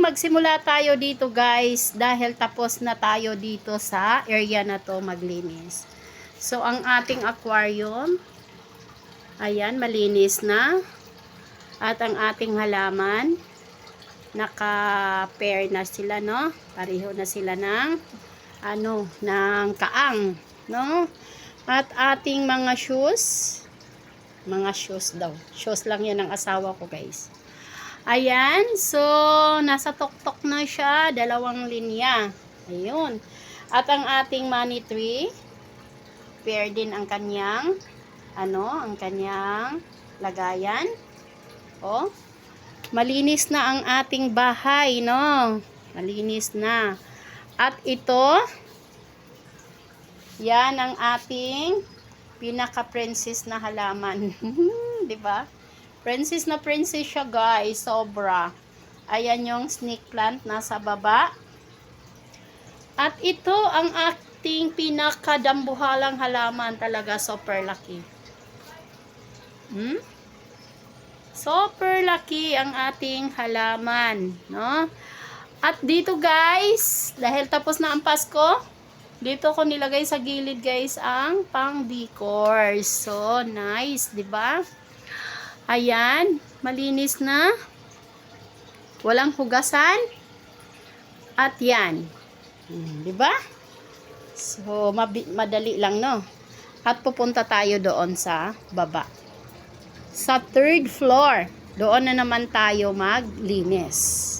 magsimula tayo dito guys dahil tapos na tayo dito sa area na to maglinis. So ang ating aquarium, ayan, malinis na. At ang ating halaman, naka-pair na sila, no? Pareho na sila ng ng kaang, no? At ating mga shoes daw. Shoes lang 'yan ng asawa ko, guys. Ayan, so nasa tuktok na siya, 2 linya. Ayun. At ang ating money tree, pair din ang kanyang ang kanyang lagayan. Oh. Malinis na ang ating bahay, no? Malinis na. At ito, yan ang ating pinaka-princess na halaman. 'Di ba? Princess na princess siya, guys. Sobra. Ayan yung snake plant nasa baba. At ito ang ating pinakadambuhalang halaman. Talaga super laki. Super laki ang ating halaman, no? At dito, guys, dahil tapos na ang Pasko, dito ko nilagay sa gilid, guys, ang pang-decor. So, nice, 'di ba? Ayan, malinis na. Walang hugasan. At yan. 'Di ba? So, madali lang, no? At pupunta tayo doon sa baba. Sa 3rd floor. Doon na naman tayo maglinis.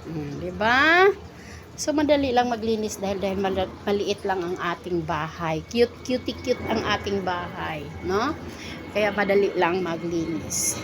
'Di ba? So, madali lang maglinis dahil maliit lang ang ating bahay. Cute ang ating bahay, no? Kaya madali lang maglinis.